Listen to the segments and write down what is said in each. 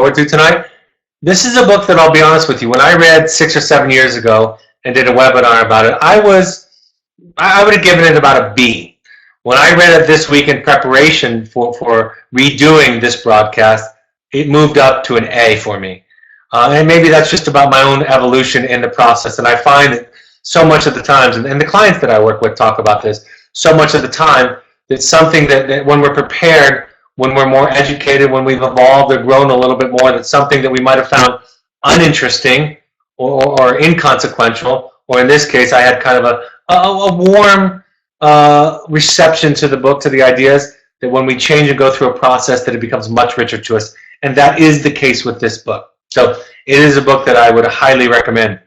forward to tonight. This is a book that, I'll be honest with you, when I read 6 or 7 years ago and did a webinar about it, I would have given it about a B. When I read it this week in preparation for redoing this broadcast, it moved up to an A for me. And maybe that's just about my own evolution in the process. And I find that so much of the times, and the clients that I work with talk about this, so much of the time, it's something that when we're prepared, when we're more educated, when we've evolved or grown a little bit more, that's something that we might have found uninteresting or inconsequential, or in this case, I had kind of a warm reception to the book, to the ideas, that when we change and go through a process, that it becomes much richer to us. And that is the case with this book. So it is a book that I would highly recommend.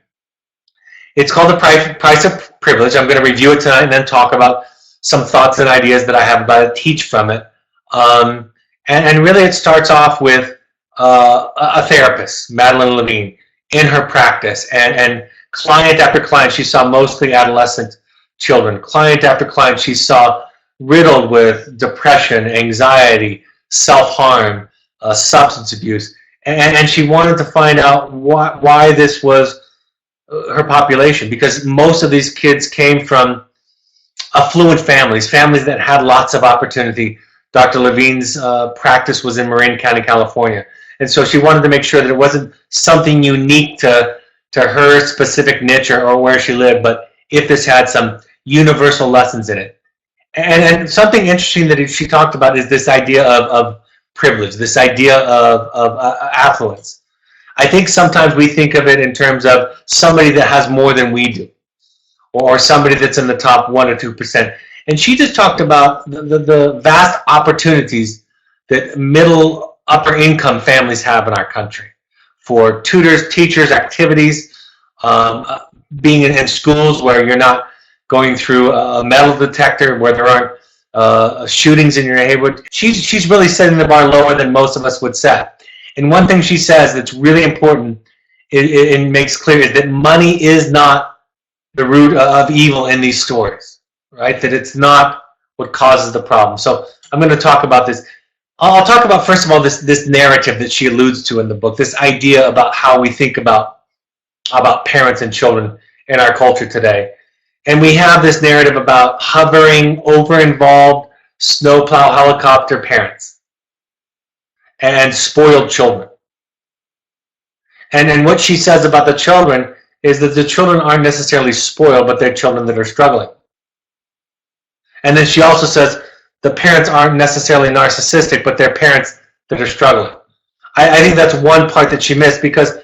It's called The Price of Privilege. I'm going to review it tonight and then talk about some thoughts and ideas that I have about it, teach from it. And really it starts off with a therapist, Madeline Levine, in her practice. And client after client, she saw mostly adolescent children. Client after client, she saw riddled with depression, anxiety, self-harm, substance abuse. And she wanted to find out why this was her population, because most of these kids came from affluent families that had lots of opportunity. Dr. Levine's practice was in Marin County, California. And so she wanted to make sure that it wasn't something unique to her specific niche or where she lived, but if this had some universal lessons in it. And something interesting that she talked about is this idea of privilege, this idea of affluence. I think sometimes we think of it in terms of somebody that has more than we do, or somebody that's in the top 1 or 2%. And she just talked about the vast opportunities that middle, upper income families have in our country for tutors, teachers, activities, being in schools where you're not going through a metal detector, where there aren't shootings in your neighborhood. She's really setting the bar lower than most of us would set. And one thing she says that's really important, it makes clear, is that money is not the root of evil in these stories, right? That it's not what causes the problem. So I'm going to talk about this. I'll talk about, first of all, this narrative that she alludes to in the book, this idea about how we think about parents and children in our culture today. And we have this narrative about hovering, over-involved, snowplow helicopter parents and spoiled children. And what she says about the children is that the children aren't necessarily spoiled, but they're children that are struggling. And then she also says the parents aren't necessarily narcissistic, but they're parents that are struggling. I think that's one part that she missed, because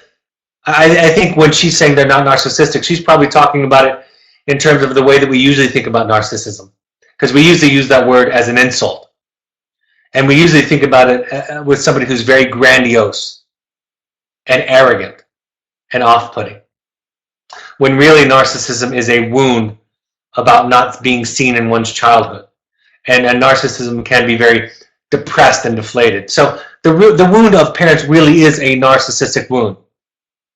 I think when she's saying they're not narcissistic, she's probably talking about it in terms of the way that we usually think about narcissism, because we usually use that word as an insult. And we usually think about it with somebody who's very grandiose and arrogant and off-putting, when really narcissism is a wound about not being seen in one's childhood. And narcissism can be very depressed and deflated. So the wound of parents really is a narcissistic wound,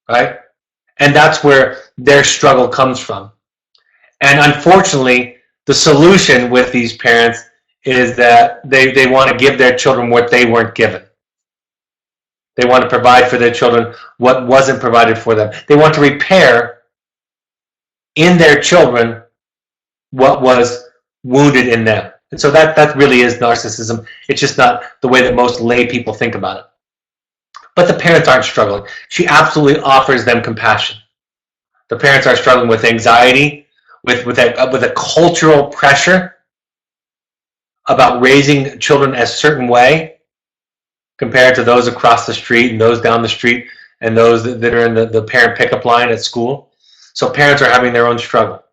right? And that's where their struggle comes from. And unfortunately, the solution with these parents is that they want to give their children what they weren't given. They want to provide for their children what wasn't provided for them. They want to repair in their children what was wounded in them. And so that really is narcissism. It's just not the way that most lay people think about it. But the parents aren't struggling. She absolutely offers them compassion. The parents are struggling with anxiety, with a cultural pressure about raising children a certain way compared to those across the street and those down the street and those that are in the parent pickup line at school. So parents are having their own struggle.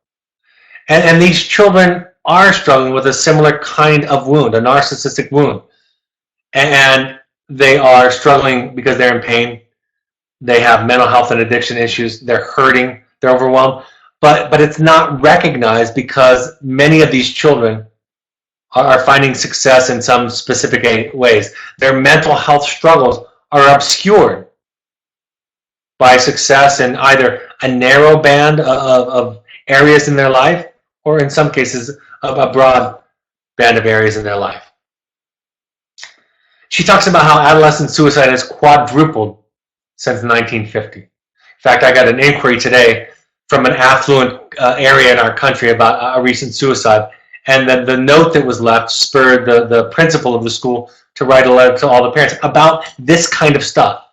And these children are struggling with a similar kind of wound, a narcissistic wound. And they are struggling because they're in pain. They have mental health and addiction issues. They're hurting. They're overwhelmed. But it's not recognized, because many of these children are finding success in some specific ways. Their mental health struggles are obscured by success in either a narrow band of areas in their life, or in some cases, a broad band of areas in their life. She talks about how adolescent suicide has quadrupled since 1950. In fact, I got an inquiry today from an affluent area in our country about a recent suicide, and the note that was left spurred the principal of the school to write a letter to all the parents about this kind of stuff,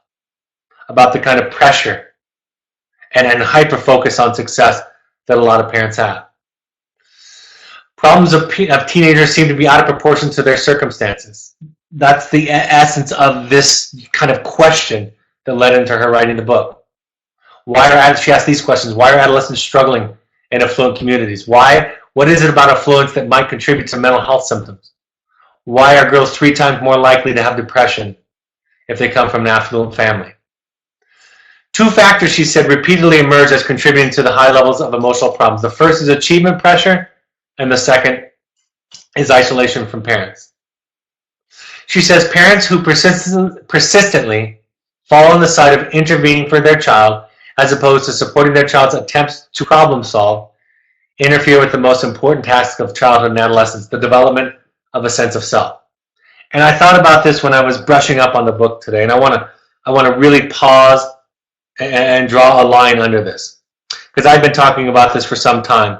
about the kind of pressure and hyper-focus on success that a lot of parents have. Problems of teenagers seem to be out of proportion to their circumstances. That's the essence of this kind of question that led into her writing the book. She asked these questions. Why are adolescents struggling in affluent communities? What is it about affluence that might contribute to mental health symptoms? Why are girls 3 times more likely to have depression if they come from an affluent family? 2 factors, she said, repeatedly emerge as contributing to the high levels of emotional problems. The first is achievement pressure, and the second is isolation from parents. She says parents who persistently fall on the side of intervening for their child as opposed to supporting their child's attempts to problem solve interfere with the most important task of childhood and adolescence, the development of a sense of self. And I thought about this when I was brushing up on the book today, and I want to really pause and draw a line under this, because I've been talking about this for some time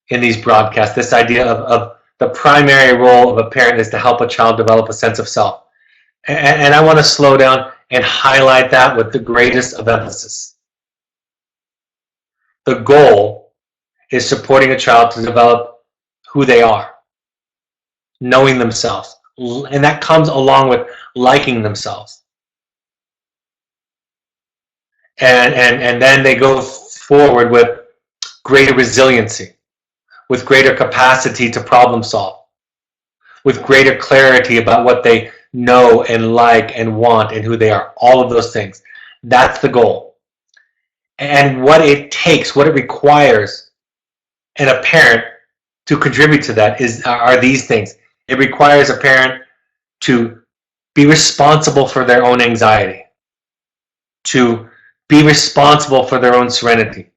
in these broadcasts, this idea of the primary role of a parent is to help a child develop a sense of self. And I want to slow down and highlight that with the greatest of emphasis. The goal is supporting a child to develop who they are, knowing themselves, and that comes along with liking themselves. And then they go forward with greater resiliency, with greater capacity to problem solve, with greater clarity about what they know and like and want and who they are, all of those things. That's the goal. And what it takes, what it requires in a parent to contribute to that are these things. It requires a parent to be responsible for their own anxiety, to be responsible for their own serenity,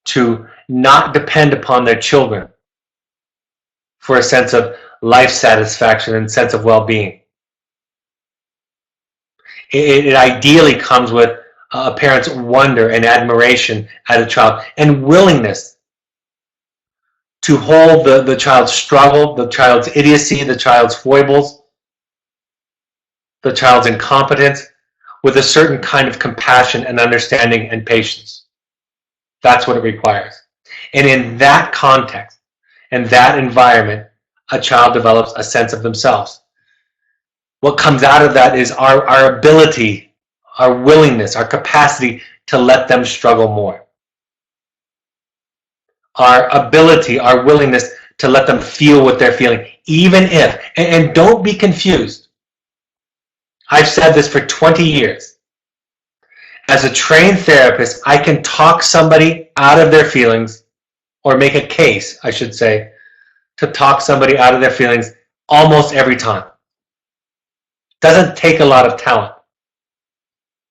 to not depend upon their children for a sense of life satisfaction and sense of well-being. It ideally comes with a parent's wonder and admiration at a child and willingness to hold the child's struggle, the child's idiocy, the child's foibles, the child's incompetence with a certain kind of compassion and understanding and patience. That's what it requires. And in that context, in that environment, a child develops a sense of themselves. What comes out of that is our ability, our willingness, our capacity to let them struggle more. Our ability, our willingness to let them feel what they're feeling, even if, and don't be confused. I've said this for 20 years. As a trained therapist, I can talk somebody out of their feelings, or make a case, I should say, to talk somebody out of their feelings almost every time. Doesn't take a lot of talent.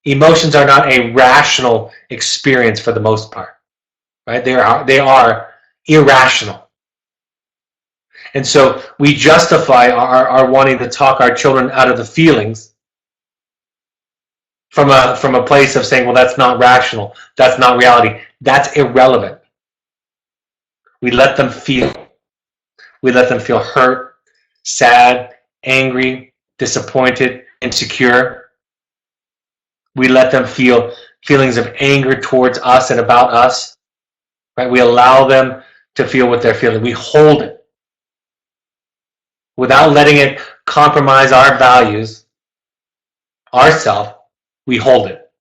Emotions are not a rational experience for the most part, right? They are irrational. And so we justify our wanting to talk our children out of the feelings from a place of saying, well, that's not rational, that's not reality, that's irrelevant. We let them feel. We let them feel hurt, sad, angry, disappointed, insecure. We let them feel feelings of anger towards us and about us. Right? We allow them to feel what they're feeling. We hold it without letting it compromise our values, ourself. We hold it.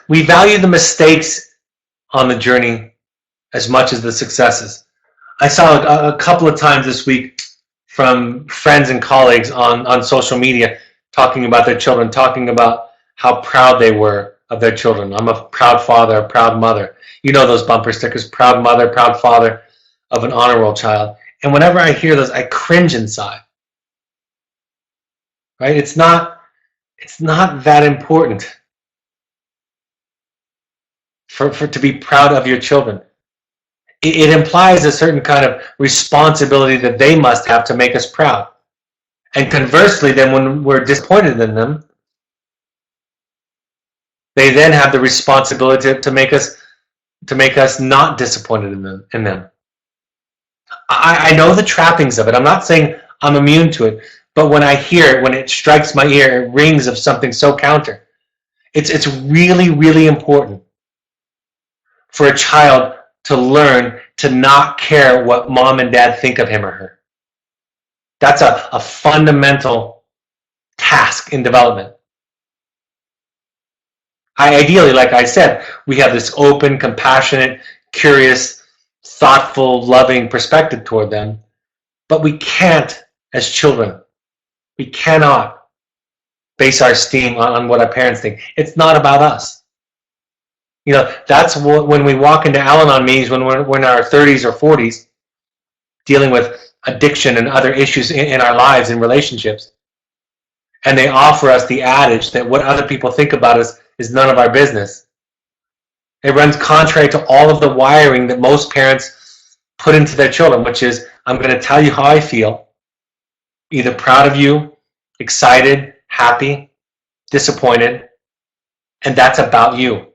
We value the mistakes on the journey as much as the successes. I saw a couple of times this week from friends and colleagues on social media talking about their children, talking about how proud they were of their children. I'm a proud father, a proud mother. You know those bumper stickers, proud mother, proud father of an honor roll child. And whenever I hear those, I cringe inside. Right? It's not that important for to be proud of your children. It implies a certain kind of responsibility that they must have to make us proud. And conversely, then when we're disappointed in them, they then have the responsibility to make us not disappointed in them. I know the trappings of it. I'm not saying I'm immune to it, but when I hear it, when it strikes my ear, it rings of something so counter. It's really, really important for a child to learn to not care what mom and dad think of him or her. That's a fundamental task in development. Ideally, like I said, we have this open, compassionate, curious, thoughtful, loving perspective toward them, but we can't, as children, we cannot base our esteem on what our parents think. It's not about us. That's when we walk into Al-Anon meetings when we're in our 30s or 40s, dealing with addiction and other issues in our lives and relationships, and they offer us the adage that what other people think about us is none of our business. It runs contrary to all of the wiring that most parents put into their children, which is, I'm going to tell you how I feel, either proud of you, excited, happy, disappointed, and that's about you.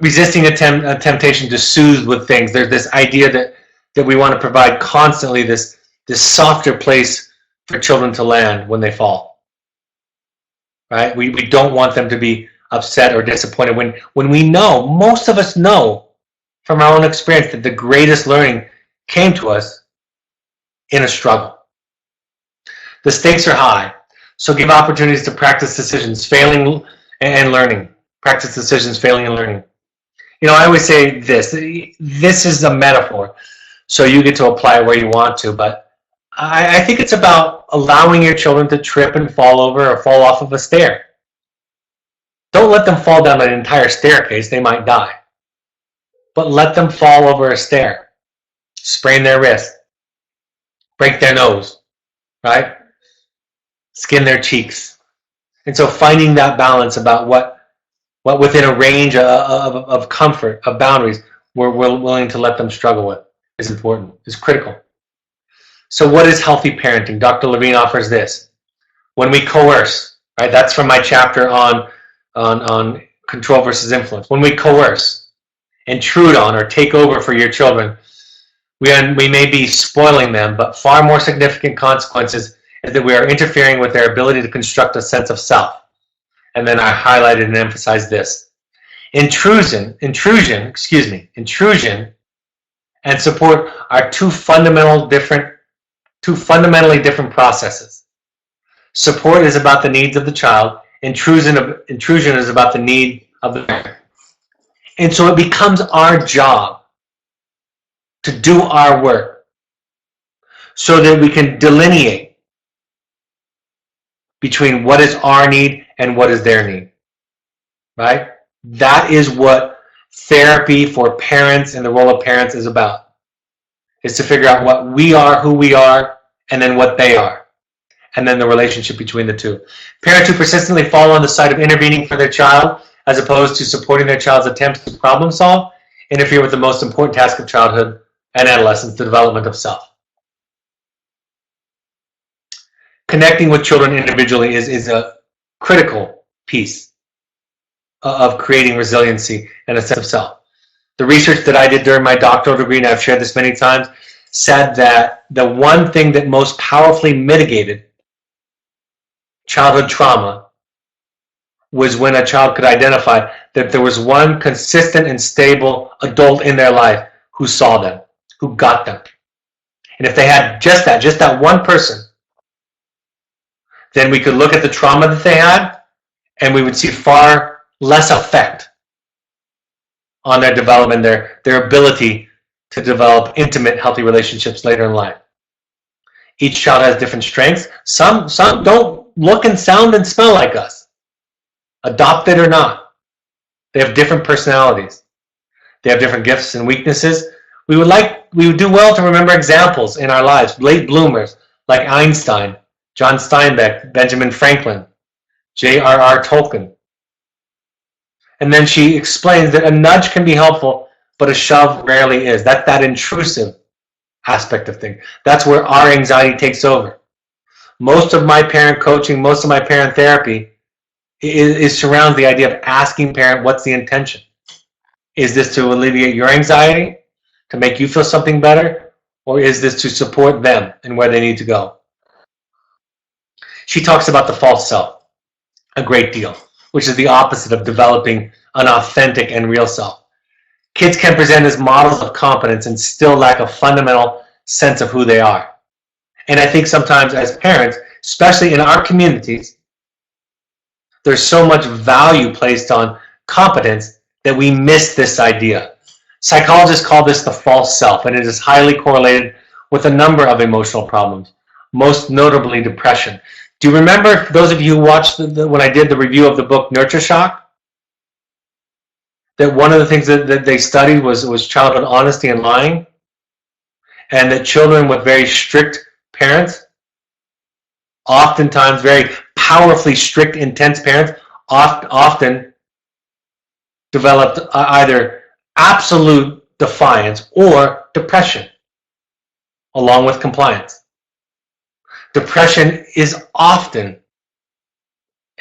Resisting a temptation to soothe with things. There's this idea that we want to provide constantly this softer place for children to land when they fall. Right? We don't want them to be upset or disappointed when we know, most of us know from our own experience, that the greatest learning came to us in a struggle. The stakes are high, so give opportunities to practice decisions, failing and learning. Practice decisions, failing and learning. I always say this is a metaphor, so you get to apply it where you want to, but I think it's about allowing your children to trip and fall over or fall off of a stair. Don't let them fall down an entire staircase, they might die. But let them fall over a stair, sprain their wrist, break their nose, right? Skin their cheeks. And so finding that balance about what within a range of comfort, of boundaries, we're willing to let them struggle with is important, is critical. So what is healthy parenting? Dr. Levine offers this. When we coerce, right? That's from my chapter on control versus influence. When we coerce, intrude on, or take over for your children, we may be spoiling them, but far more significant consequences is that we are interfering with their ability to construct a sense of self. And then I highlighted and emphasized this. Intrusion, and support are two fundamentally different processes. Support is about the needs of the child. Intrusion is about the need of the parent. And so it becomes our job to do our work so that we can delineate between what is our need and what is their need. Right? That is what therapy for parents and the role of parents is about. Is to figure out what we are, who we are, and then what they are. And then the relationship between the two. Parents who persistently fall on the side of intervening for their child, as opposed to supporting their child's attempts to problem solve, interfere with the most important task of childhood and adolescence, the development of self. Connecting with children individually is a critical piece of creating resiliency and a sense of self. The research that I did during my doctoral degree, and I've shared this many times, said that the one thing that most powerfully mitigated childhood trauma was when a child could identify that there was one consistent and stable adult in their life who saw them, who got them. And if they had just that one person, then we could look at the trauma that they had and we would see far less effect on their development, their ability to develop intimate, healthy relationships later in life. Each child has different strengths. Some don't look and sound and smell like us, adopted or not. They have different personalities. They have different gifts and weaknesses. We would do well to remember examples in our lives, late bloomers like Einstein, John Steinbeck, Benjamin Franklin, J.R.R. Tolkien. And then she explains that a nudge can be helpful, but a shove rarely is. That intrusive aspect of things. That's where our anxiety takes over. Most of my parent coaching, most of my parent therapy is surrounds the idea of asking parent, what's the intention? Is this to alleviate your anxiety, to make you feel something better, or is this to support them and where they need to go? She talks about the false self a great deal, which is the opposite of developing an authentic and real self. Kids can present as models of competence and still lack a fundamental sense of who they are. And I think sometimes as parents, especially in our communities, there's so much value placed on competence that we miss this idea. Psychologists call this the false self, and it is highly correlated with a number of emotional problems, most notably depression. Do you remember, those of you who watched when I did the review of the book Nurture Shock, that one of the things that they studied was childhood honesty and lying, and that children with very strict parents, oftentimes very powerfully strict, intense parents, often developed either absolute defiance or depression, along with compliance. Depression is often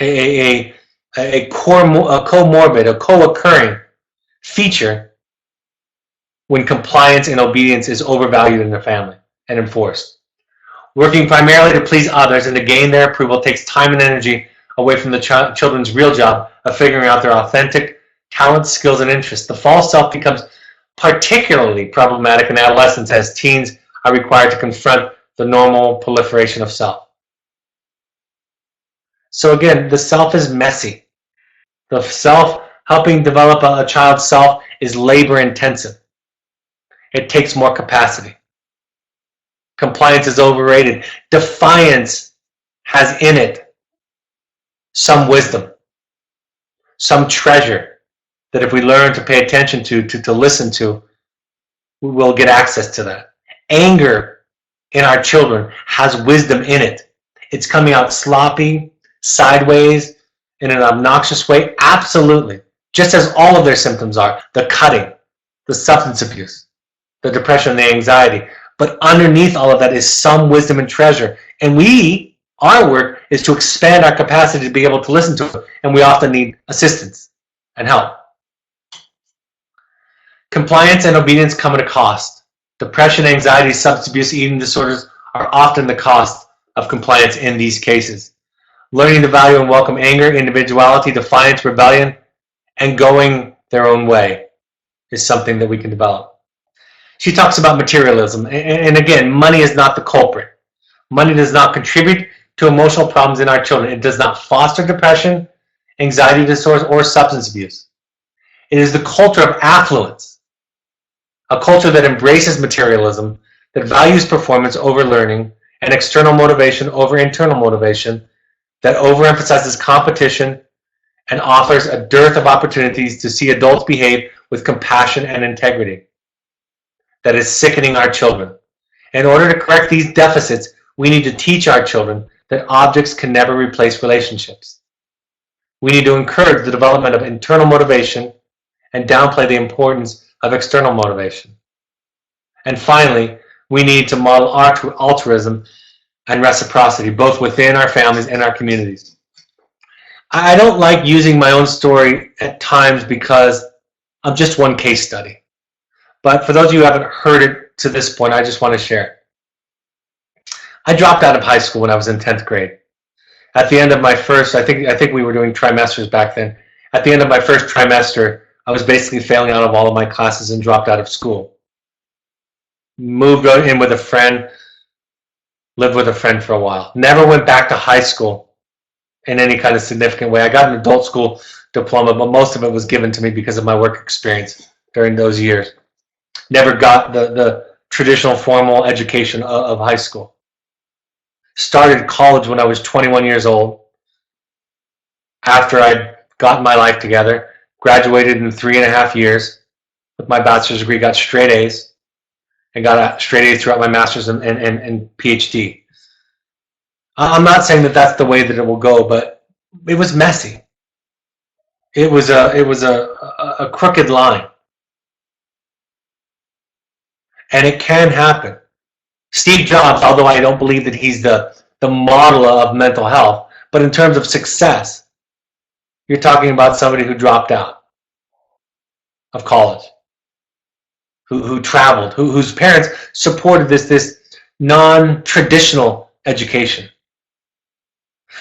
a comorbid, a co-occurring feature when compliance and obedience is overvalued in the family and enforced. Working primarily to please others and to gain their approval takes time and energy away from the children's real job of figuring out their authentic talents, skills, and interests. The false self becomes particularly problematic in adolescence as teens are required to confront the normal proliferation of self. So again, the self is messy. The self, helping develop a child's self, is labor intensive. It takes more capacity. Compliance is overrated. Defiance has in it some wisdom, some treasure that if we learn to pay attention to listen to, we will get access to that. Anger in our children has wisdom in it. It's coming out sloppy, sideways, in an obnoxious way, absolutely. Just as all of their symptoms are, the cutting, the substance abuse, the depression, the anxiety. But underneath all of that is some wisdom and treasure. And our work is to expand our capacity to be able to listen to it. And we often need assistance and help. Compliance and obedience come at a cost. Depression, anxiety, substance abuse, eating disorders are often the cost of compliance in these cases. Learning to value and welcome anger, individuality, defiance, rebellion, and going their own way is something that we can develop. She talks about materialism, and again, money is not the culprit. Money does not contribute to emotional problems in our children. It does not foster depression, anxiety disorders, or substance abuse. It is the culture of affluence, a culture that embraces materialism, that values performance over learning, and external motivation over internal motivation, that overemphasizes competition and offers a dearth of opportunities to see adults behave with compassion and integrity. That is sickening our children. In order to correct these deficits, we need to teach our children that objects can never replace relationships. We need to encourage the development of internal motivation and downplay the importance of external motivation. And finally, we need to model altruism and reciprocity, both within our families and our communities. I don't like using my own story at times because I'm just one case study. But for those of you who haven't heard it to this point, I just want to share it. I dropped out of high school when I was in 10th grade. At the end of my first, I think we were doing trimesters back then. At the end of my first trimester, I was basically failing out of all of my classes and dropped out of school. Moved in with a friend, lived with a friend for a while. Never went back to high school in any kind of significant way. I got an adult school diploma, but most of it was given to me because of my work experience during those years. Never got the traditional formal education of high school. Started college when I was 21 years old. After I'd gotten my life together, graduated in 3.5 years with my bachelor's degree, got straight A's, and got straight A's throughout my master's and PhD. I'm not saying that that's the way that it will go, but it was messy. It was a crooked line. And it can happen. Steve Jobs, although I don't believe that he's the model of mental health, but in terms of success, you're talking about somebody who dropped out of college, who traveled, whose parents supported this non-traditional education.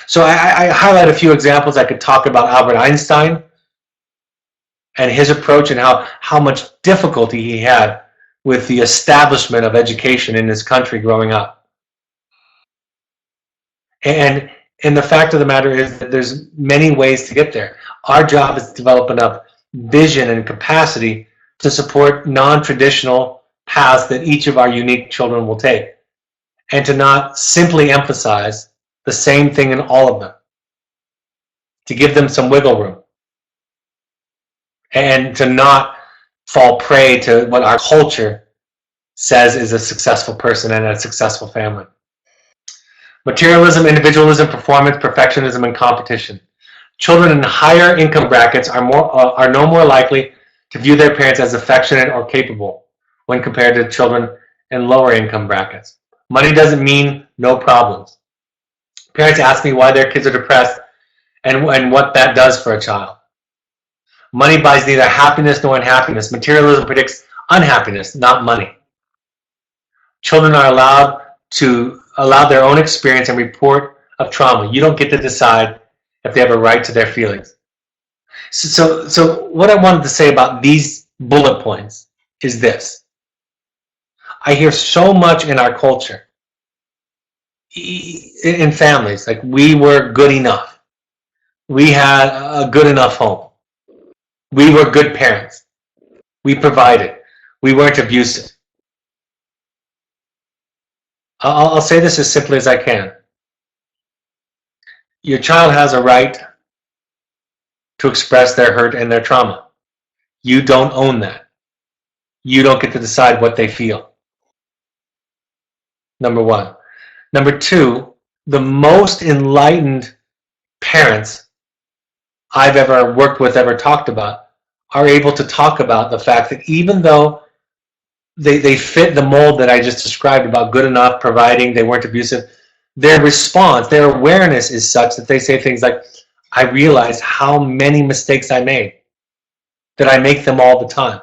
So I highlight a few examples. I could talk about Albert Einstein and his approach and how much difficulty he had with the establishment of education in his country growing up. And the fact of the matter is that there's many ways to get there. Our job is to develop enough vision and capacity to support non-traditional paths that each of our unique children will take, and to not simply emphasize the same thing in all of them, to give them some wiggle room, and to not fall prey to what our culture says is a successful person and a successful family. Materialism, individualism, performance, perfectionism, and competition. Children in higher income brackets are no more likely to view their parents as affectionate or capable when compared to children in lower income brackets. Money doesn't mean no problems. Parents ask me why their kids are depressed and what that does for a child. Money buys neither happiness nor unhappiness. Materialism predicts unhappiness, not money. Children are allowed to allow their own experience and report of trauma. You don't get to decide if they have a right to their feelings. So what I wanted to say about these bullet points is this. I hear so much in our culture, in families, like we were good enough. We had a good enough home. We were good parents. We provided. We weren't abusive. I'll say this as simply as I can. Your child has a right to express their hurt and their trauma. You don't own that. You don't get to decide what they feel. Number one. Number two, the most enlightened parents I've ever worked with, ever talked about, are able to talk about the fact that even though they fit the mold that I just described about good enough, providing, they weren't abusive, their response, their awareness is such that they say things like, I realize how many mistakes I made, that I make them all the time.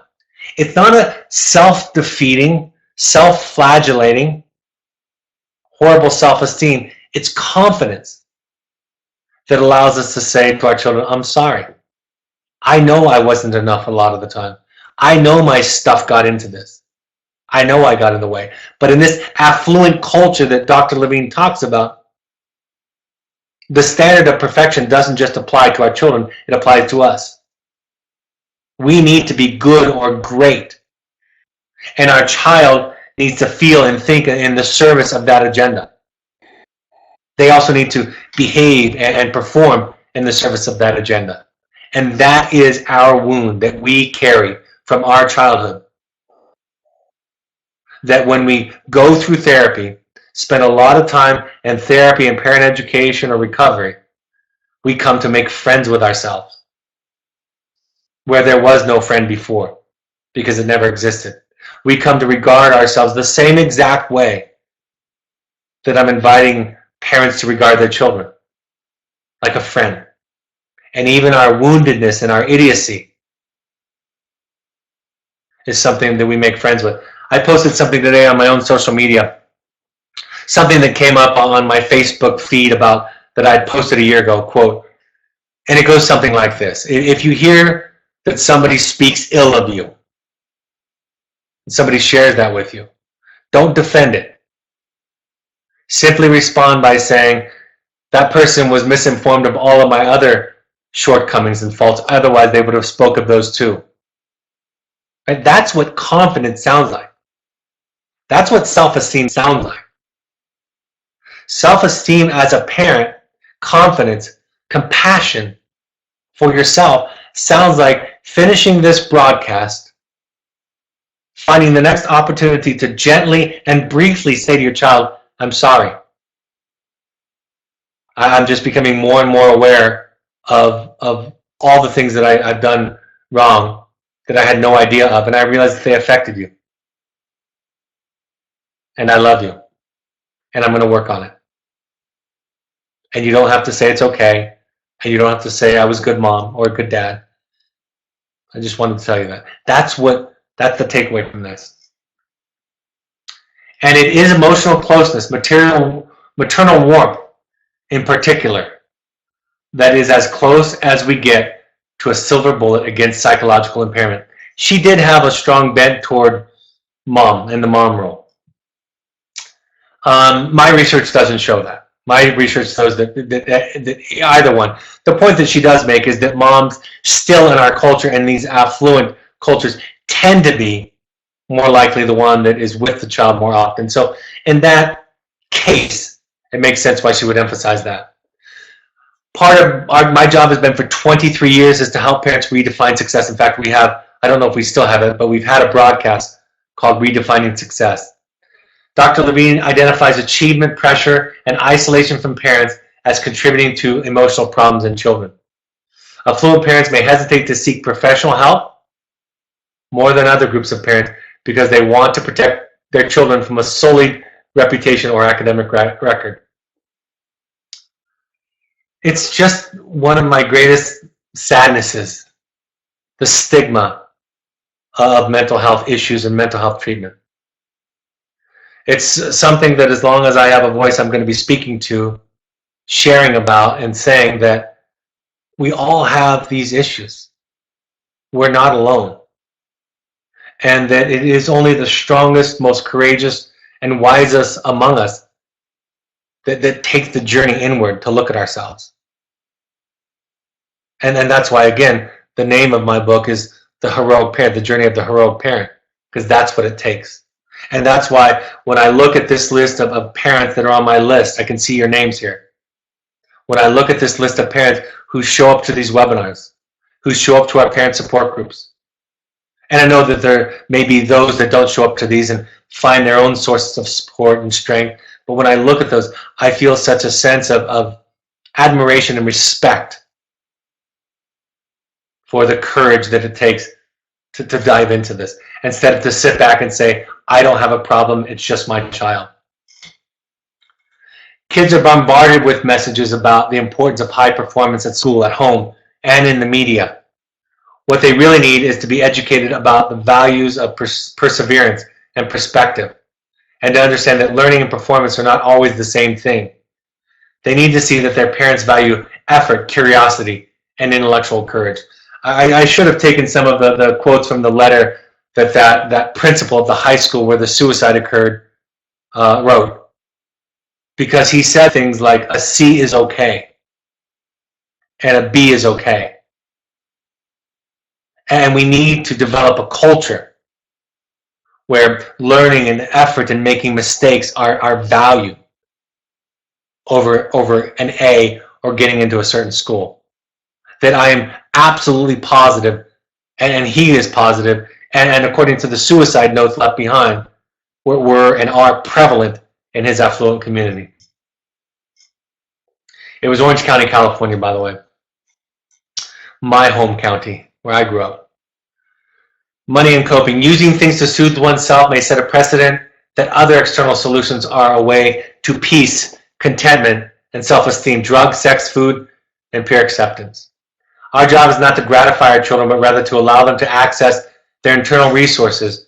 It's not a self-defeating, self-flagellating, horrible self-esteem. It's confidence that allows us to say to our children, I'm sorry. I know I wasn't enough a lot of the time. I know my stuff got into this. I know I got in the way. But in this affluent culture that Dr. Levine talks about, the standard of perfection doesn't just apply to our children, it applies to us. We need to be good or great. And our child needs to feel and think in the service of that agenda. They also need to behave and perform in the service of that agenda. And that is our wound that we carry from our childhood. That when we go through therapy, spend a lot of time in therapy and parent education or recovery, we come to make friends with ourselves where there was no friend before because it never existed. We come to regard ourselves the same exact way that I'm inviting parents to regard their children, like a friend. And even our woundedness and our idiocy is something that we make friends with. I posted something today on my own social media, something that came up on my Facebook feed about that I'd posted a year ago, quote, and it goes something like this. If you hear that somebody speaks ill of you, somebody shares that with you, don't defend it. Simply respond by saying, that person was misinformed of all of my other shortcomings and faults, otherwise they would have spoke of those too. Right? That's what confidence sounds like. That's what self-esteem sounds like. Self-esteem as a parent, confidence, compassion for yourself sounds like finishing this broadcast, finding the next opportunity to gently and briefly say to your child, I'm sorry. I'm just becoming more and more aware of all the things that I've done wrong that I had no idea of, and I realized that they affected you. And I love you. and I'm going to work on it. And you don't have to say it's okay, and you don't have to say I was a good mom or a good dad. I just wanted to tell you that. That's the takeaway from this. And it is emotional closeness, maternal warmth in particular, that is as close as we get to a silver bullet against psychological impairment. She did have a strong bent toward mom and the mom role. My research doesn't show that. My research shows that either one. The point that she does make is that moms still in our culture and these affluent cultures tend to be more likely the one that is with the child more often. So in that case, it makes sense why she would emphasize that. Part of my job has been for 23 years is to help parents redefine success. In fact, we have, I don't know if we still have it, but we've had a broadcast called Redefining Success. Dr. Levine identifies achievement, pressure, and isolation from parents as contributing to emotional problems in children. Affluent parents may hesitate to seek professional help more than other groups of parents because they want to protect their children from a sullied reputation or academic record. It's just one of my greatest sadnesses, the stigma of mental health issues and mental health treatment. It's something that as long as I have a voice, I'm going to be speaking to, sharing about, and saying that we all have these issues. We're not alone. And that it is only the strongest, most courageous, and wisest among us that takes the journey inward to look at ourselves. And that's why, again, the name of my book is The Heroic Parent, The Journey of the Heroic Parent, because that's what it takes. And that's why when I look at this list of parents that are on my list, I can see your names here. When I look at this list of parents who show up to these webinars, who show up to our parent support groups, and I know that there may be those that don't show up to these and find their own sources of support and strength, but when I look at those, I feel such a sense of admiration and respect for the courage that it takes to dive into this, instead of to sit back and say, I don't have a problem, it's just my child. Kids are bombarded with messages about the importance of high performance at school, at home, and in the media. What they really need is to be educated about the values of perseverance and perspective, and to understand that learning and performance are not always the same thing. They need to see that their parents value effort, curiosity, and intellectual courage. I should have taken some of the quotes from the letter that principal of the high school where the suicide occurred wrote, because he said things like a C is okay and a B is okay. And we need to develop a culture where learning and effort and making mistakes are valued over an A or getting into a certain school. That I am absolutely positive, and he is positive, and according to the suicide notes left behind, were and are prevalent in his affluent community. It was Orange County, California, by the way. My home county, where I grew up. Money and coping. Using things to soothe oneself may set a precedent that other external solutions are a way to peace, contentment, and self-esteem. Drugs, sex, food, and peer acceptance. Our job is not to gratify our children, but rather to allow them to access their internal resources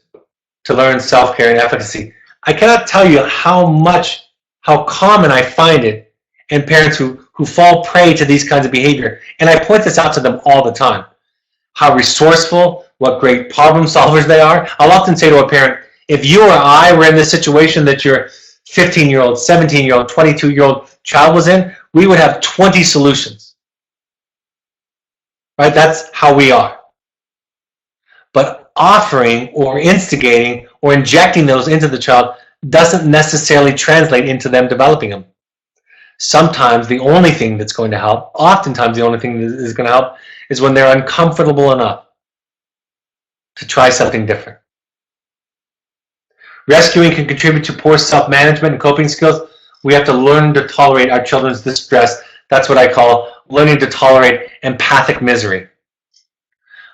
to learn self-care and efficacy. I cannot tell you how common I find it in parents who fall prey to these kinds of behavior. And I point this out to them all the time. How resourceful, what great problem solvers they are. I'll often say to a parent, if you or I were in this situation that your 15-year-old, 17-year-old, 22-year-old child was in, we would have 20 solutions. Right? That's how we are. But offering or instigating or injecting those into the child doesn't necessarily translate into them developing them. Sometimes the only thing that's going to help, oftentimes the only thing that is going to help, is when they're uncomfortable enough to try something different. Rescuing can contribute to poor self-management and coping skills. We have to learn to tolerate our children's distress. That's what I call learning to tolerate empathic misery.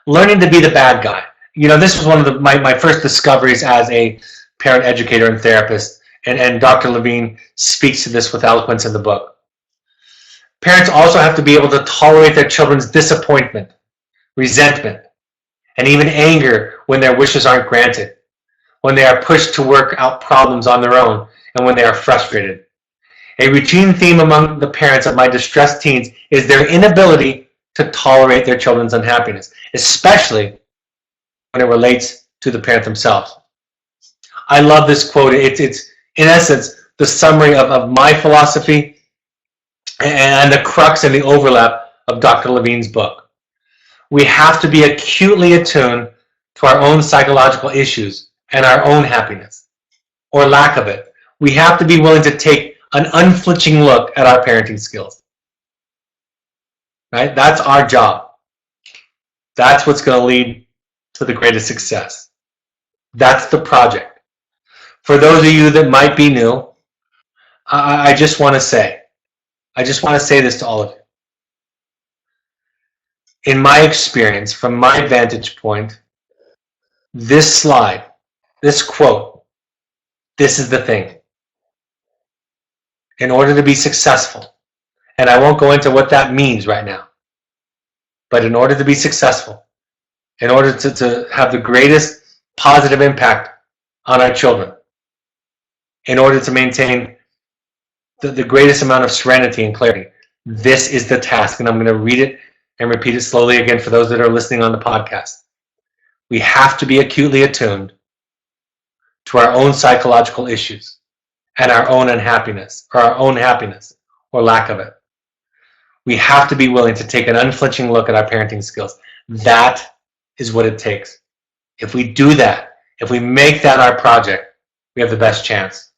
Learning to be the bad guy. You know, this was one of my first discoveries as a parent educator and therapist, And Dr. Levine speaks to this with eloquence in the book. Parents also have to be able to tolerate their children's disappointment, resentment, and even anger when their wishes aren't granted, when they are pushed to work out problems on their own, and when they are frustrated. A routine theme among the parents of my distressed teens is their inability to tolerate their children's unhappiness, especially when it relates to the parent themselves. I love this quote. It's in essence the summary of my philosophy and the crux and the overlap of Dr. Levine's book. We have to be acutely attuned to our own psychological issues and our own happiness, or lack of it. We have to be willing to take an unflinching look at our parenting skills. Right? That's our job. That's what's going to lead to the greatest success. That's the project. For those of you that might be new, I just want to say this to all of you. In my experience, from my vantage point, this slide, this quote, this is the thing. In order to be successful, and I won't go into what that means right now, but in order to be successful, in order to have the greatest positive impact on our children, in order to maintain the greatest amount of serenity and clarity, this is the task. And I'm going to read it and repeat it slowly again for those that are listening on the podcast. We have to be acutely attuned to our own psychological issues and our own unhappiness, or our own happiness, or lack of it. We have to be willing to take an unflinching look at our parenting skills. That is what it takes. If we do that, if we make that our project, we have the best chance.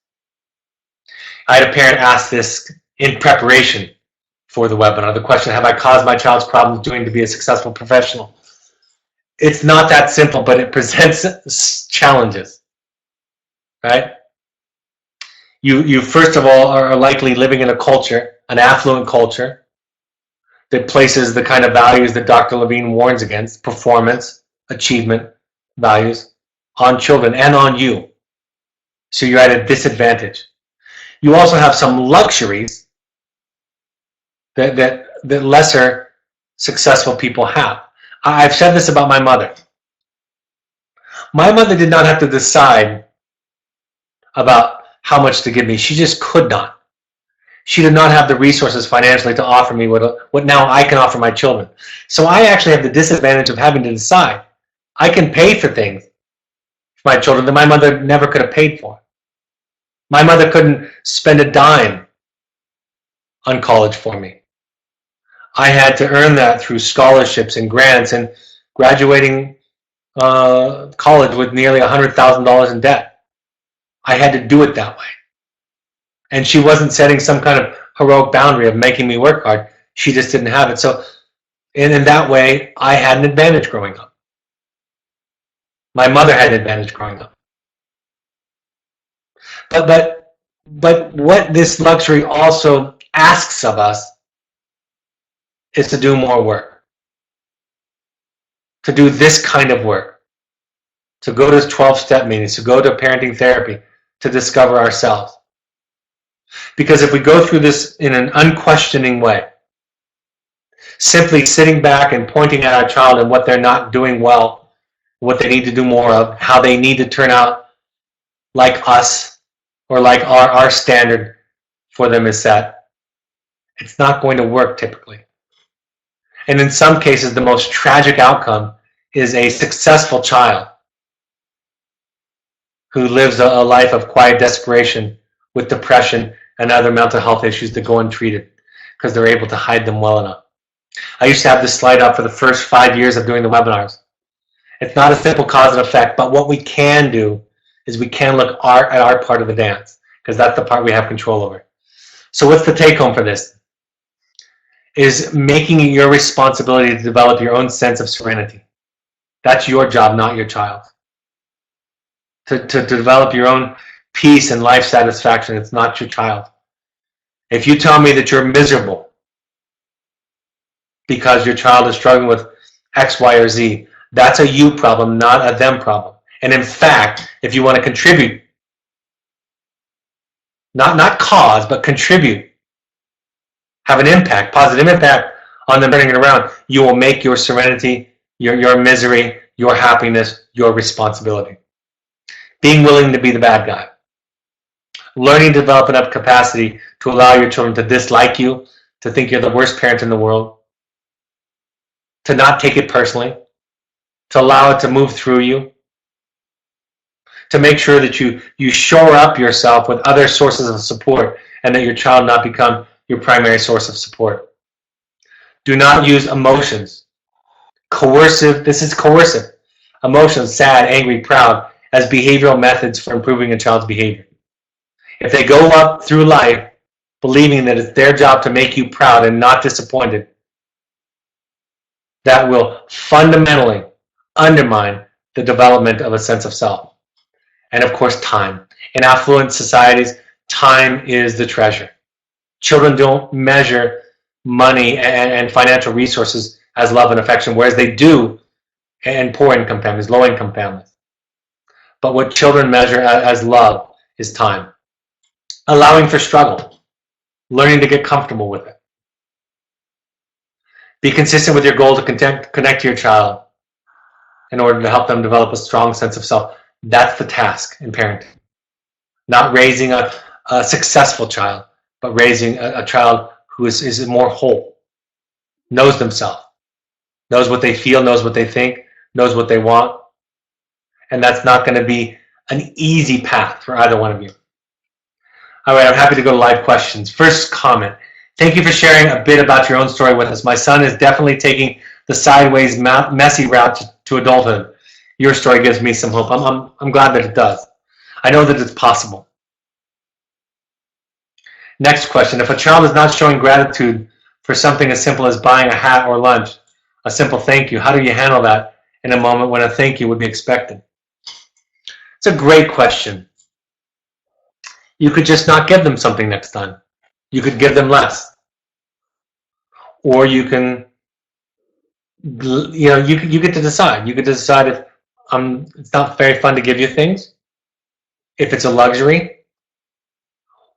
I had a parent ask this in preparation for the webinar. The question, have I caused my child's problems doing to be a successful professional? It's not that simple, but it presents challenges, right? You first of all are likely living in a culture, an affluent culture, that places the kind of values that Dr. Levine warns against, performance, achievement values, on children and on you. So you're at a disadvantage. You also have some luxuries that lesser successful people have. I've said this about my mother. My mother did not have to decide about how much to give me. She just could not. She did not have the resources financially to offer me what now I can offer my children. So I actually have the disadvantage of having to decide. I can pay for things for my children that my mother never could have paid for. My mother couldn't spend a dime on college for me. I had to earn that through scholarships and grants and graduating college with nearly $100,000 in debt. I had to do it that way. And she wasn't setting some kind of heroic boundary of making me work hard. She just didn't have it. So in that way, I had an advantage growing up. My mother had an advantage growing up. But what this luxury also asks of us is to do more work, to do this kind of work, to go to 12-step meetings, to go to parenting therapy, to discover ourselves. Because if we go through this in an unquestioning way, simply sitting back and pointing at our child and what they're not doing well, what they need to do more of, how they need to turn out like us, or like our standard for them is set, it's not going to work typically. And in some cases, the most tragic outcome is a successful child who lives a life of quiet desperation with depression and other mental health issues that go untreated because they're able to hide them well enough. I used to have this slide up for the first 5 years of doing the webinars. It's not a simple cause and effect, but what we can do is we can look at our part of the dance, because that's the part we have control over. So what's the take home for this? Is making it your responsibility to develop your own sense of serenity. That's your job, not your child. To develop your own peace and life satisfaction, it's not your child. If you tell me that you're miserable because your child is struggling with X, Y, or Z, that's a you problem, not a them problem. And in fact, if you want to contribute not cause, but contribute, have an impact, positive impact on them turning it around, you will make your serenity, your misery, your happiness, your responsibility. Being willing to be the bad guy. Learning to develop enough capacity to allow your children to dislike you, to think you're the worst parent in the world, to not take it personally, to allow it to move through you, to make sure that you shore up yourself with other sources of support and that your child not become your primary source of support. Do not use emotions. Coercive, this is coercive. Emotions, sad, angry, proud, as behavioral methods for improving a child's behavior. If they go up through life believing that it's their job to make you proud and not disappointed, that will fundamentally undermine the development of a sense of self. And of course, time. In affluent societies, time is the treasure. Children don't measure money and financial resources as love and affection, whereas they do in poor income families, low income families. But what children measure as love is time. Allowing for struggle, learning to get comfortable with it. Be consistent with your goal to connect to your child in order to help them develop a strong sense of self. That's the task in parenting. Not raising a successful child, but raising a child who is more whole, knows themselves, knows what they feel, knows what they think, knows what they want. And that's not going to be an easy path for either one of you. All right, I'm happy to go to live questions. First comment. Thank you for sharing a bit about your own story with us. My son is definitely taking the sideways, messy route to adulthood. Your story gives me some hope. I'm glad that it does. I know that it's possible. Next question. If a child is not showing gratitude for something as simple as buying a hat or lunch, a simple thank you, how do you handle that in a moment when a thank you would be expected? It's a great question. You could just not give them something next time. You could give them less. Or you can, you get to decide. You get to decide if it's not very fun to give you things, if it's a luxury.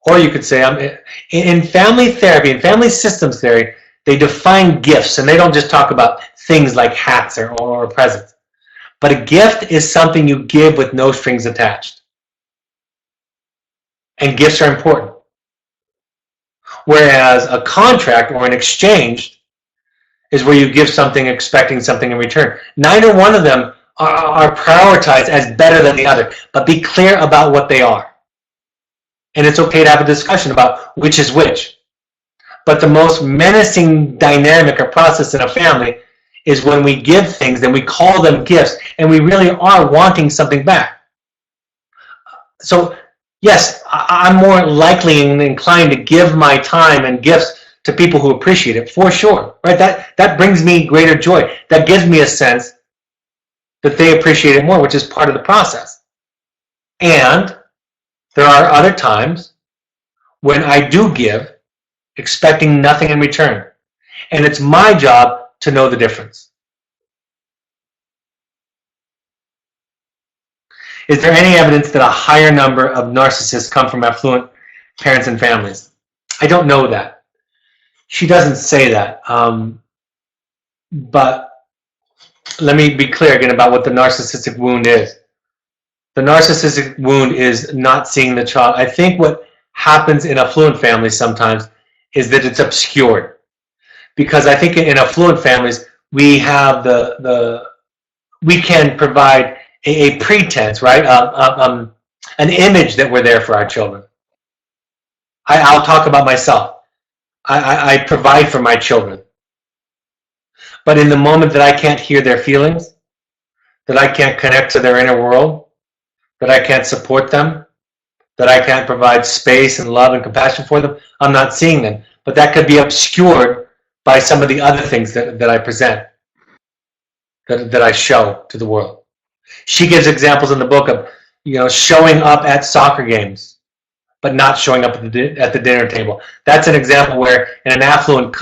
Or you could say, in family therapy, in family systems theory, they define gifts, and they don't just talk about things like hats or presents. But a gift is something you give with no strings attached. And gifts are important. Whereas a contract or an exchange is where you give something expecting something in return. Neither one of them are prioritized as better than the other, but be clear about what they are. And it's okay to have a discussion about which is which. But the most menacing dynamic or process in a family is when we give things, then we call them gifts, and we really are wanting something back. So, yes, I'm more likely and inclined to give my time and gifts to people who appreciate it, for sure. Right? That brings me greater joy. That gives me a sense that they appreciate it more, which is part of the process. And there are other times when I do give, expecting nothing in return. And it's my job to know the difference. Is there any evidence that a higher number of narcissists come from affluent parents and families? I don't know that. She doesn't say that. But let me be clear again about what the narcissistic wound is. The narcissistic wound is not seeing the child. I think what happens in affluent families sometimes is that it's obscured. Because I think in affluent families, we have we can provide a pretense, right? An image that we're there for our children. I'll talk about myself. I provide for my children. But in the moment that I can't hear their feelings, that I can't connect to their inner world, that I can't support them, that I can't provide space and love and compassion for them, I'm not seeing them. But that could be obscured by some of the other things that I present, that I show to the world. She gives examples in the book of, showing up at soccer games, but not showing up at the dinner table. That's an example where in an affluent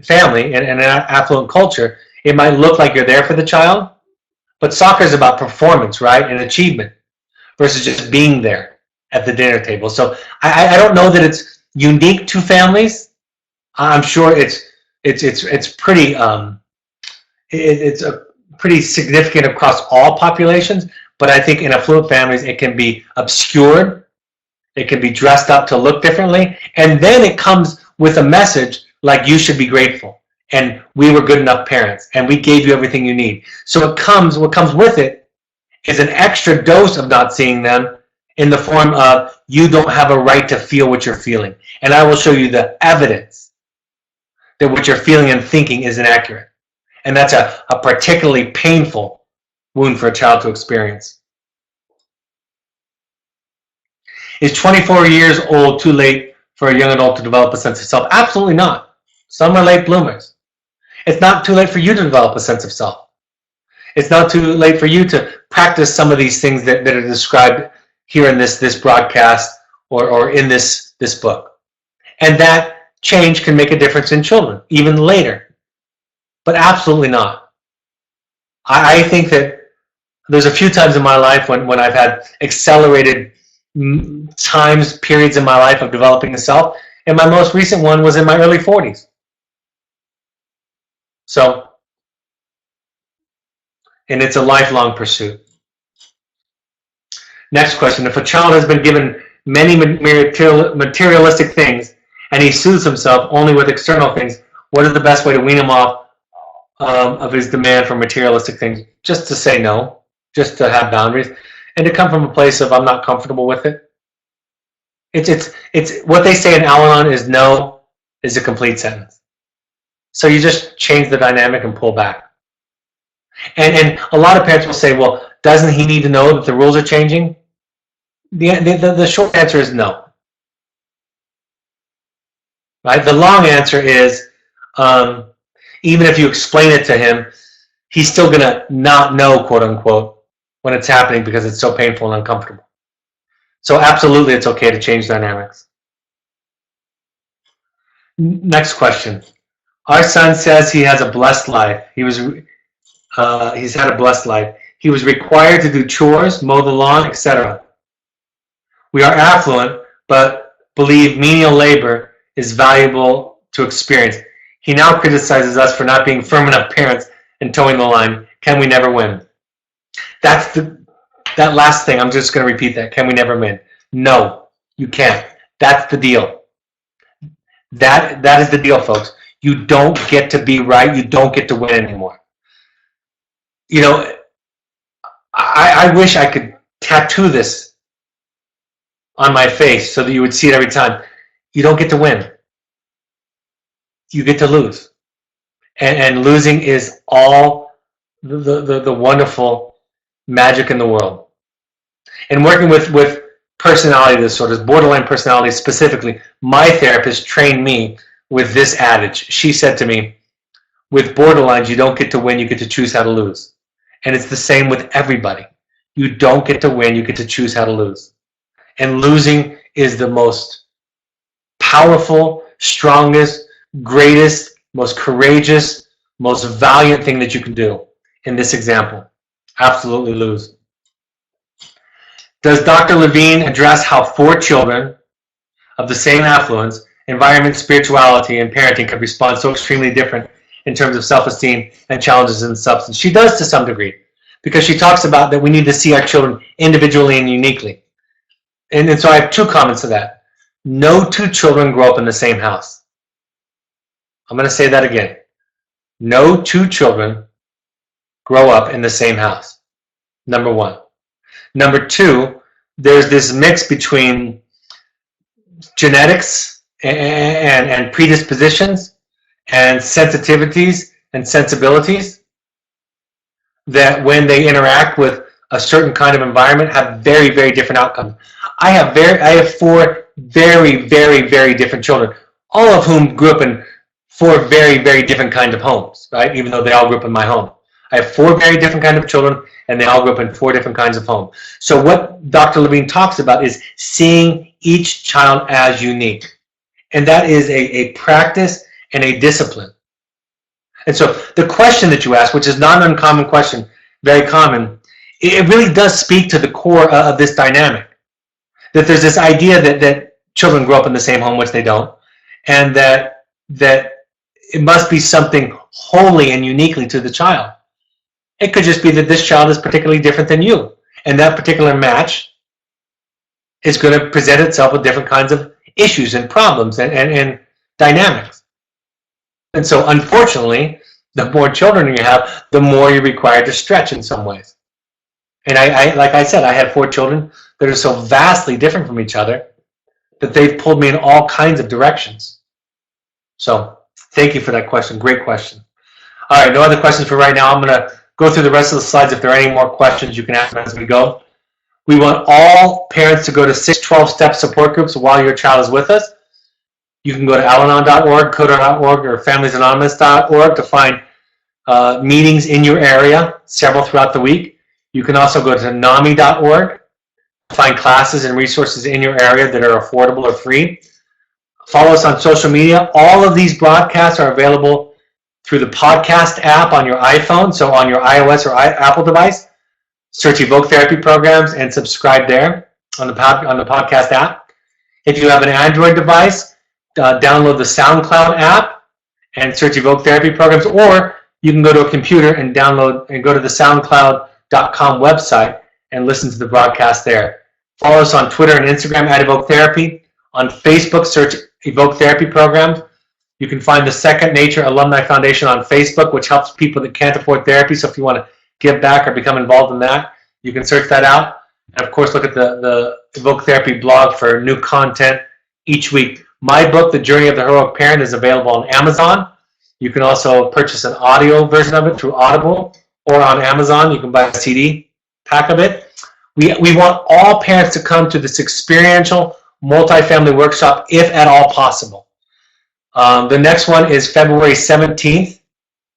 family, in an affluent culture, it might look like you're there for the child, but soccer is about performance, right, and achievement, versus just being there. at the dinner table. So I don't know that it's unique to families. I'm sure it's pretty it's a pretty significant across all populations. But I think in affluent families it can be obscured, it can be dressed up to look differently, and then it comes with a message like you should be grateful, and we were good enough parents, and we gave you everything you need. So what comes with it is an extra dose of not seeing them in the form of you don't have a right to feel what you're feeling. And I will show you the evidence that what you're feeling and thinking is inaccurate. And that's a particularly painful wound for a child to experience. Is 24 years old too late for a young adult to develop a sense of self? Absolutely not. Some are late bloomers. It's not too late for you to develop a sense of self. It's not too late for you to practice some of these things that are described here in this broadcast or in this book. And that change can make a difference in children, even later. But absolutely not. I think that there's a few times in my life when I've had accelerated periods in my life of developing the self, and my most recent one was in my early 40s. So, and it's a lifelong pursuit. Next question. If a child has been given many materialistic things and he soothes himself only with external things, what is the best way to wean him off of his demand for materialistic things? Just to say no, just to have boundaries, and to come from a place of I'm not comfortable with it. It's what they say in Al-Anon is no is a complete sentence. So you just change the dynamic and pull back. And a lot of parents will say, well, doesn't he need to know that the rules are changing? The short answer is no. Right? The long answer is, even if you explain it to him, he's still going to not know, quote unquote, when it's happening because it's so painful and uncomfortable. So absolutely it's okay to change dynamics. Next question. Our son says he has a blessed life. He's had a blessed life. He was required to do chores, mow the lawn, etc. We are affluent, but believe menial labor is valuable to experience. He now criticizes us for not being firm enough parents and towing the line. Can we never win? That last thing, I'm just going to repeat that. Can we never win? No, you can't. That's the deal. That is the deal, folks. You don't get to be right. You don't get to win anymore. You know, I wish I could tattoo this on my face so that you would see it every time. You don't get to win. You get to lose. And losing is all the wonderful magic in the world. And working with personality disorders, borderline personality specifically, my therapist trained me with this adage. She said to me, with borderlines, you don't get to win, you get to choose how to lose. And it's the same with everybody. You don't get to win, you get to choose how to lose. And losing is the most powerful, strongest, greatest, most courageous, most valiant thing that you can do in this example. Absolutely lose. Does Dr. Levine address how 4 children of the same affluence, environment, spirituality, and parenting could respond so extremely different in terms of self-esteem and challenges in substance? She does to some degree, because she talks about that we need to see our children individually and uniquely. And so I have 2 comments to that. No 2 children grow up in the same house. I'm going to say that again. No 2 children grow up in the same house. Number 1. Number 2, there's this mix between genetics and predispositions and sensitivities and sensibilities that when they interact with a certain kind of environment have very, very different outcomes. I have 4 very, very, very different children, all of whom grew up in 4 very, very different kinds of homes, right? Even though they all grew up in my home. I have 4 very different kinds of children, and they all grew up in 4 different kinds of homes. So what Dr. Levine talks about is seeing each child as unique. And that is a practice and a discipline. And so the question that you asked, which is not an uncommon question, very common, it really does speak to the core of this dynamic. that there's this idea that children grow up in the same home, which they don't, and that it must be something wholly and uniquely to the child. It could just be that this child is particularly different than you, and that particular match is going to present itself with different kinds of issues and problems and dynamics. And so, unfortunately, the more children you have, the more you're required to stretch in some ways. And I like I said, I had 4 children that are so vastly different from each other that they've pulled me in all kinds of directions. So, thank you for that question. Great question. All right, no other questions for right now. I'm going to go through the rest of the slides. If there are any more questions, you can ask them as we go. We want all parents to go to 6 12-step support groups while your child is with us. You can go to alanon.org, coda.org, or familiesanonymous.org to find meetings in your area, several throughout the week. You can also go to nami.org to find classes and resources in your area that are affordable or free. Follow us on social media. All of these broadcasts are available through the podcast app on your iPhone, so on your iOS or Apple device. Search Evoke Therapy Programs and subscribe there on the podcast app. If you have an Android device, download the SoundCloud app and search Evoke Therapy Programs, or you can go to a computer and download and go to the SoundCloud.com website and listen to the broadcast there. Follow us on Twitter and Instagram at Evoke Therapy. On Facebook, search Evoke Therapy Programs. You can find the Second Nature Alumni Foundation on Facebook, which helps people that can't afford therapy. So if you want to give back or become involved in that, you can search that out. And of course, look at the Evoke Therapy blog for new content each week. My book, The Journey of the Heroic Parent, is available on Amazon. You can also purchase an audio version of it through Audible or on Amazon. You can buy a CD pack of it. We want all parents to come to this experiential multifamily workshop if at all possible. The next one is February 17th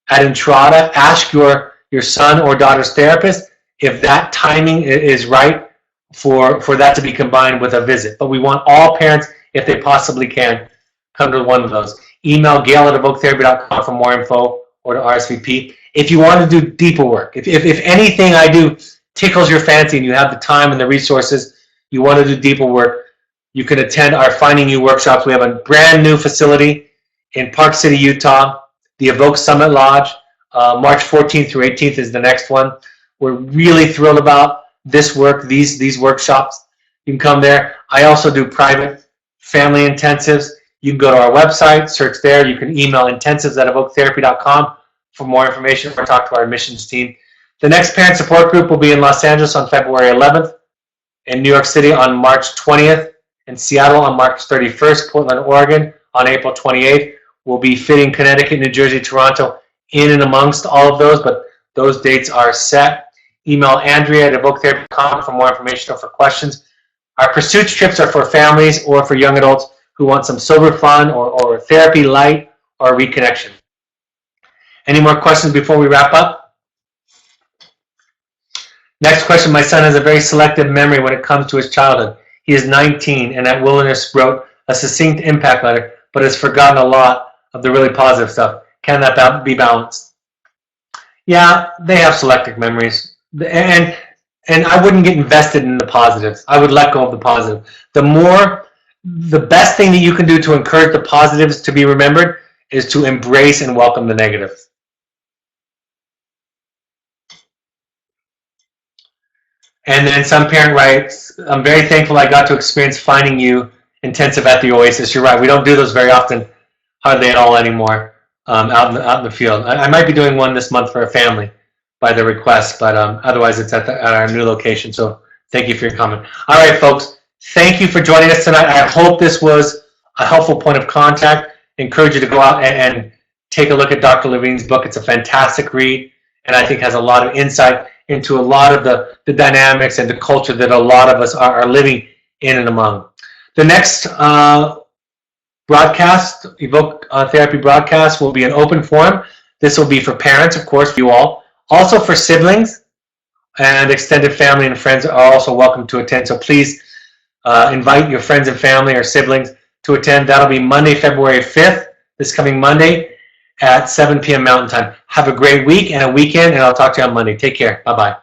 at Entrada. Ask your son or daughter's therapist if that timing is right for that to be combined with a visit. But we want all parents, if they possibly can, come to one of those. Email Gail at evoketherapy.com for more info, or to RSVP. If you want to do deeper work, if anything I do tickles your fancy and you have the time and the resources, you want to do deeper work, you can attend our Finding You workshops. We have a brand new facility in Park City, Utah, the Evoke Summit Lodge. March 14th through 18th is the next one. We're really thrilled about this work, these workshops. You can come there. I also do private family intensives. You can go to our website, search there. You can email intensives@evoketherapy.com for more information or talk to our admissions team. The next parent support group will be in Los Angeles on February 11th, in New York City on March 20th, in Seattle on March 31st, Portland, Oregon on April 28th. We'll be fitting Connecticut, New Jersey, Toronto in and amongst all of those, but those dates are set. Email Andrea at evoketherapy.com for more information or for questions. Our pursuit trips are for families or for young adults who want some sober fun or therapy light or reconnection. Any more questions before we wrap up? Next question. My son has a very selective memory when it comes to his childhood. He is 19 and at Wilderness wrote a succinct impact letter, but has forgotten a lot of the really positive stuff. Can that be balanced? Yeah, they have selective memories. And I wouldn't get invested in the positives. I would let go of the positive. The best thing that you can do to encourage the positives to be remembered is to embrace and welcome the negatives. And then some parent writes, I'm very thankful I got to experience Finding You intensive at the Oasis. You're right. We don't do those very often, hardly at all anymore, out in the field. I might be doing one this month for a family by the request, but otherwise it's at our new location. So thank you for your comment. All right, folks. Thank you for joining us tonight. I hope this was a helpful point of contact. I encourage you to go out and take a look at Dr. Levine's book. It's a fantastic read, and I think has a lot of insight into a lot of the dynamics and the culture that a lot of us are living in and among. The next broadcast, Evoke Therapy broadcast, will be an open forum. This will be for parents, of course, for you all. Also for siblings, and extended family and friends are also welcome to attend. So please invite your friends and family or siblings to attend. That'll be Monday, February 5th, this coming Monday at 7 p.m. Mountain Time. Have a great week and a weekend, and I'll talk to you on Monday. Take care. Bye-bye.